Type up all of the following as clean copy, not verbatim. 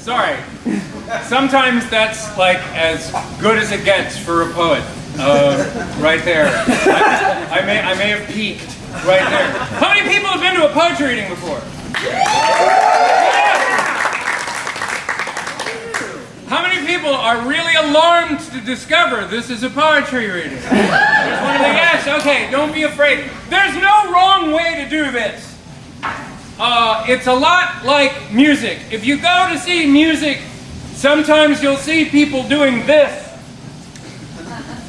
Sorry. Sometimes that's like as good as it gets for a poet. Right there. I may have peaked right there. How many people have been to a poetry reading before? How many people are really alarmed to discover this is a poetry reading? There's one of the yes. Okay, don't be afraid. There's no wrong way to do this. It's a lot like music. If you go to see music, sometimes you'll see people doing this.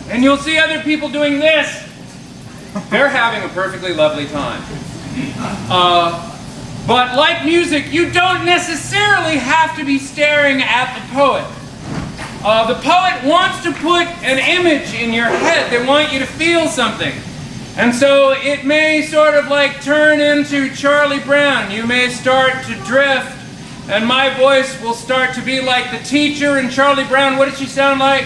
And you'll see other people doing this. They're having a perfectly lovely time. But like music, you don't necessarily have to be staring at the poet. The poet wants to put an image in your head. They want you to feel something. And so it may sort of like turn into Charlie Brown. You may start to drift, and my voice will start to be like the teacher in Charlie Brown. What did she sound like?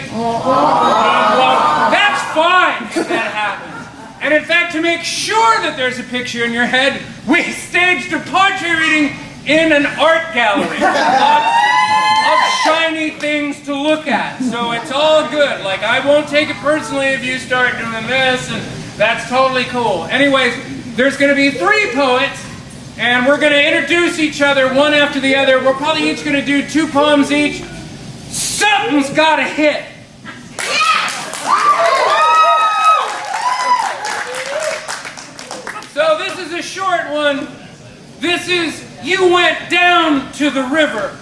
That's fine if that happens. And in fact, to make sure that there's a picture in your head, we staged a poetry reading in an art gallery of shiny things to look at. So it's all good. Like, I won't take it personally if you start doing this, and that's totally cool. Anyways, there's going to be 3 poets, and we're going to introduce each other one after the other. We're probably each going to do 2 poems each. Something's got to hit. So this is a short one. This is, you went down to the river.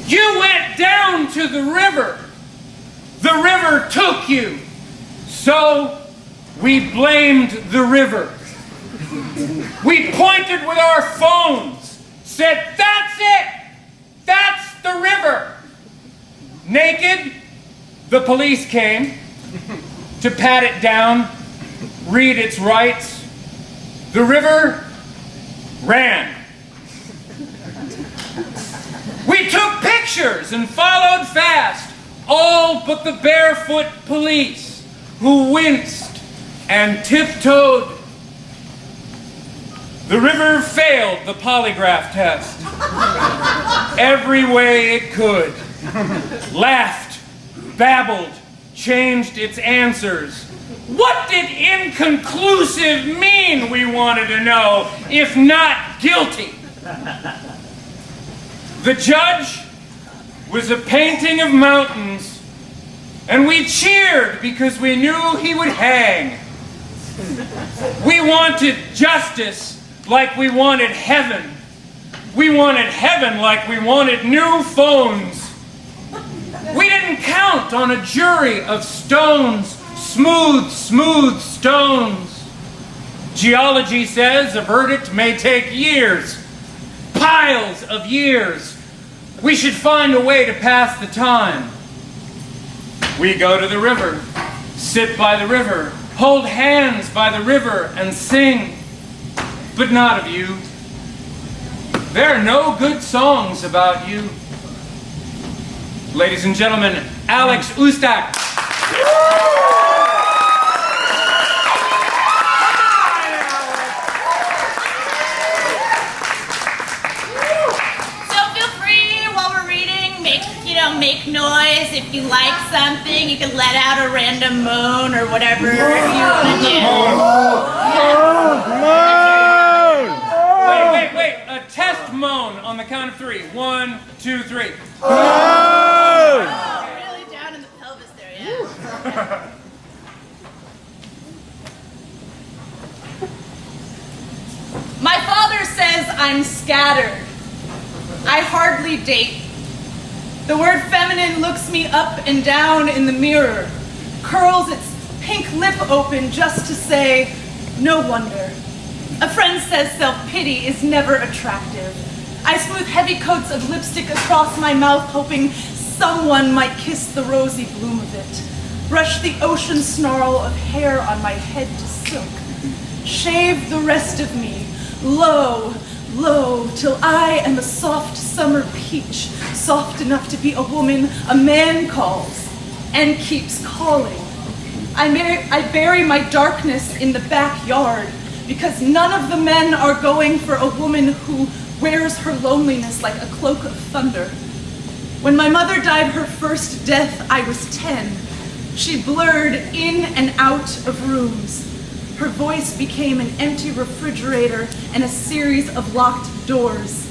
You went down to the river. The river took you. So we blamed the river. We pointed with our phones, said, that's it. That's the river. Naked, the police came to pat it down, read its rights. The river ran. We took pictures and followed fast, all but the barefoot police, who winced and tiptoed. The river failed the polygraph test every way it could. Laughed, babbled, changed its answers. What did inconclusive mean, we wanted to know, if not guilty? The judge was a painting of mountains, and we cheered because we knew he would hang. We wanted justice like we wanted heaven. We wanted heaven like we wanted new phones. We didn't count on a jury of stones, smooth, smooth stones. Geology says a verdict may take years, piles of years. We should find a way to pass the time. We go to the river, sit by the river, hold hands by the river and sing, but not of you. There are no good songs about you. Ladies and gentlemen, Alex Ustak. Make noise. If you like something, you can let out a random moan or whatever you want to do. Moan! Wait. A test moan on the count of 3. 1, 2, 3. Moan! Really down in the pelvis there, yeah. My father says I'm scattered. I hardly date. The word feminine looks me up and down in the mirror, curls its pink lip open just to say, no wonder. A friend says self-pity is never attractive. I smooth heavy coats of lipstick across my mouth, hoping someone might kiss the rosy bloom of it. Brush the ocean snarl of hair on my head to silk. Shave the rest of me, low, low, till I am a soft summer peach, soft enough to be a woman a man calls and keeps calling. I bury my darkness in the backyard because none of the men are going for a woman who wears her loneliness like a cloak of thunder. When my mother died her first death, I was 10. She blurred in and out of rooms. Her voice became an empty refrigerator and a series of locked doors.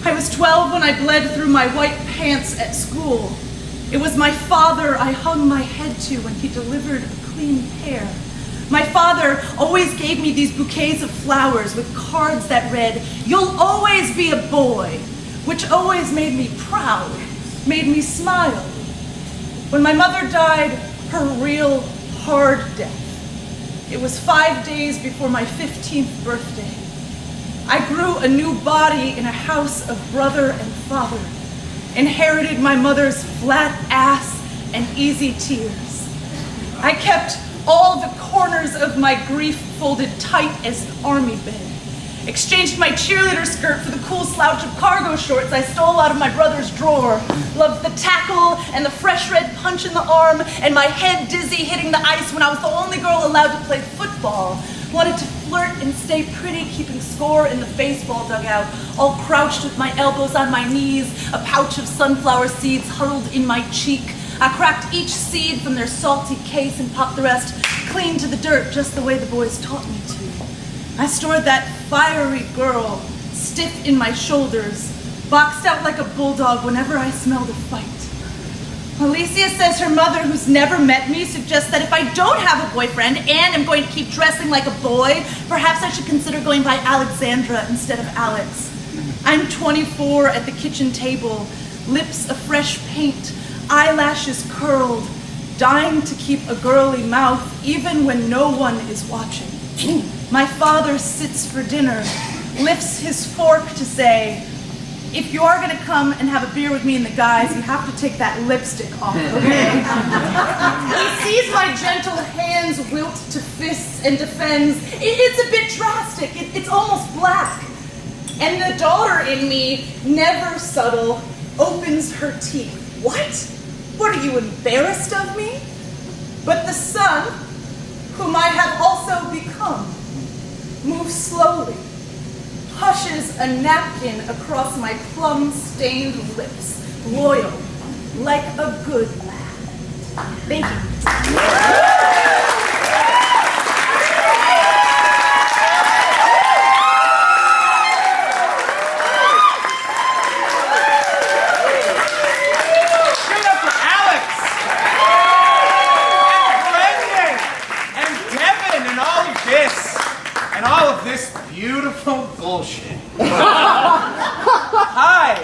I was 12 when I bled through my white pants at school. It was my father I hung my head to when he delivered a clean pair. My father always gave me these bouquets of flowers with cards that read, "You'll always be a boy," which always made me proud, made me smile. When my mother died, her real hard death, it was 5 days before my 15th birthday. I grew a new body in a house of brother and father, inherited my mother's flat ass and easy tears. I kept all the corners of my grief folded tight as an army bed, exchanged my cheerleader skirt for the cool slouch of cargo shorts I stole out of my brother's drawer, loved the tackle and the fresh red punch in the arm and my head dizzy hitting the ice when I was the only girl allowed to play football, wanted to flirt and stay pretty, keeping score in the baseball dugout, all crouched with my elbows on my knees, a pouch of sunflower seeds huddled in my cheek. I cracked each seed from their salty case and popped the rest clean to the dirt, just the way the boys taught me to. I stored that fiery girl, stiff in my shoulders, boxed out like a bulldog whenever I smelled a fight. Alicia says her mother, who's never met me, suggests that if I don't have a boyfriend and am going to keep dressing like a boy, perhaps I should consider going by Alexandra instead of Alex. I'm 24 at the kitchen table, lips of fresh paint, eyelashes curled, dying to keep a girly mouth even when no one is watching. My father sits for dinner, lifts his fork to say, "If you are gonna come and have a beer with me and the guys, you have to take that lipstick off, okay?" He sees my gentle hands wilt to fists and defends, "It's a bit drastic, it's almost black." And the daughter in me, never subtle, opens her teeth. "What? What, are you embarrassed of me?" But the son, whom I have also become, moves slowly, pushes a napkin across my plum-stained lips, loyal, like a good lad. Thank you. Beautiful bullshit. Hi,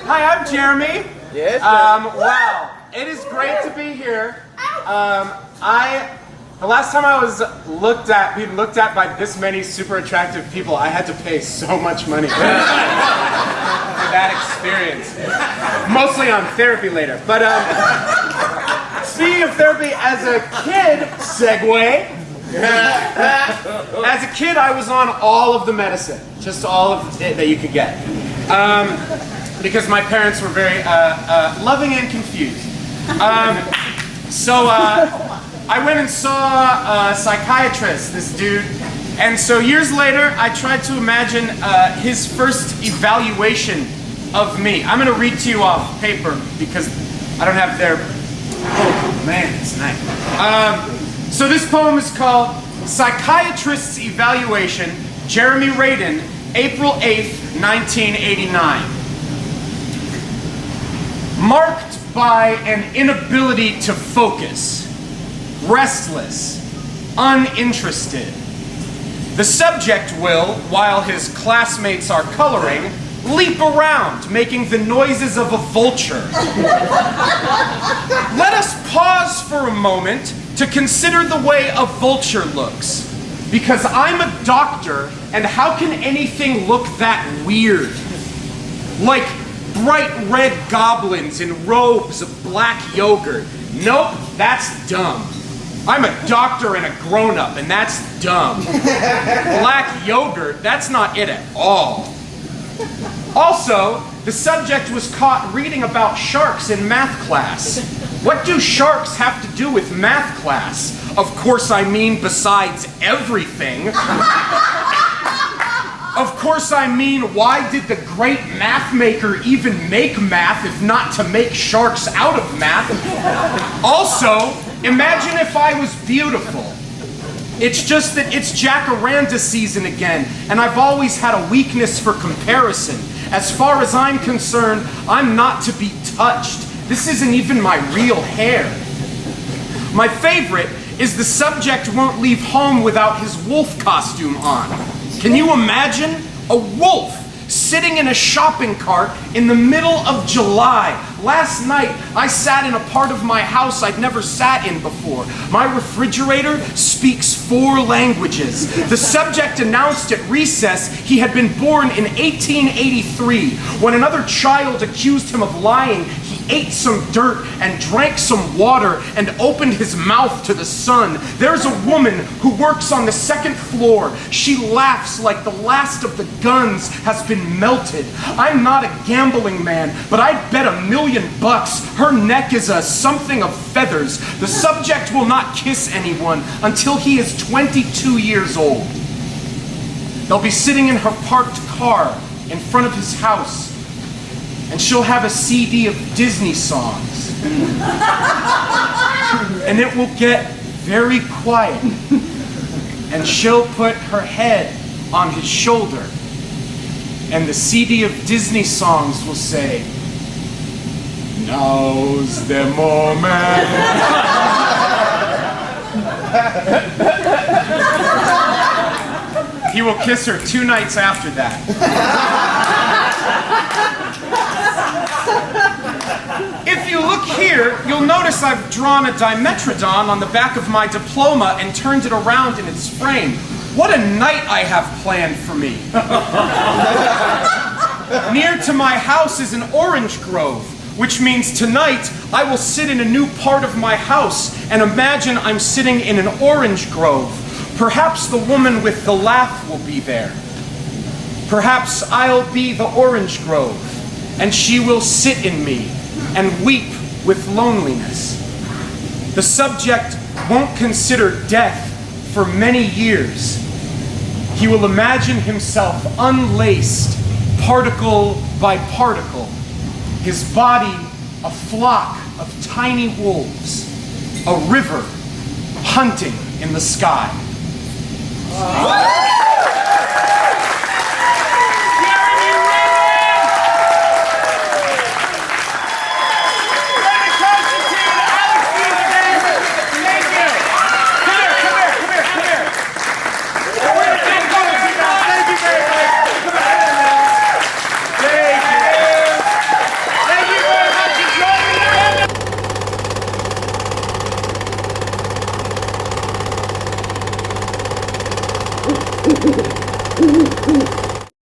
I'm Jeremy. Yes. Wow, it is great to be here. The last time I was being looked at by this many super attractive people, I had to pay so much money for that experience. Mostly on therapy later. But speaking of therapy, as a kid, segue. As a kid, I was on all of the medicine, just all of it that you could get, because my parents were very loving and confused. So I went and saw a psychiatrist, this dude, and so years later, I tried to imagine his first evaluation of me. I'm going to read to you off paper because I don't have their. Oh man, it's nice. So this poem is called Psychiatrist's Evaluation, Jeremy Radin, April 8th, 1989. Marked by an inability to focus, restless, uninterested. The subject will, while his classmates are coloring, leap around, making the noises of a vulture. Let us pause for a moment to consider the way a vulture looks. Because I'm a doctor, and how can anything look that weird? Like bright red goblins in robes of black yogurt. Nope, that's dumb. I'm a doctor and a grown-up, and that's dumb. Black yogurt, that's not it at all. Also, the subject was caught reading about sharks in math class. What do sharks have to do with math class? Of course I mean besides everything. Of course I mean, why did the great math maker even make math if not to make sharks out of math? Also, imagine if I was beautiful. It's just that it's jacaranda season again, and I've always had a weakness for comparison. As far as I'm concerned, I'm not to be touched. This isn't even my real hair. My favorite is the subject won't leave home without his wolf costume on. Can you imagine a wolf sitting in a shopping cart in the middle of July? Last night, I sat in a part of my house I'd never sat in before. My refrigerator speaks 4 languages. The subject announced at recess he had been born in 1883. When another child accused him of lying, he ate some dirt and drank some water and opened his mouth to the sun. There's a woman who works on the 2nd floor. She laughs like the last of the guns has been melted. I'm not a gambling man, but I'd bet $1 million her neck is a something of feathers. The subject will not kiss anyone until he is 22 years old. They'll be sitting in her parked car in front of his house, and she'll have a CD of Disney songs. And it will get very quiet, and she'll put her head on his shoulder, and the CD of Disney songs will say, "Now's the moment." He will kiss her 2 nights after that. If you look here, you'll notice I've drawn a dimetrodon on the back of my diploma and turned it around in its frame. What a night I have planned for me. Near to my house is an orange grove, which means tonight I will sit in a new part of my house and imagine I'm sitting in an orange grove. Perhaps the woman with the laugh will be there. Perhaps I'll be the orange grove, and she will sit in me and weep with loneliness. The subject won't consider death for many years. He will imagine himself unlaced, particle by particle, his body a flock of tiny wolves, a river hunting in the sky. Ooh.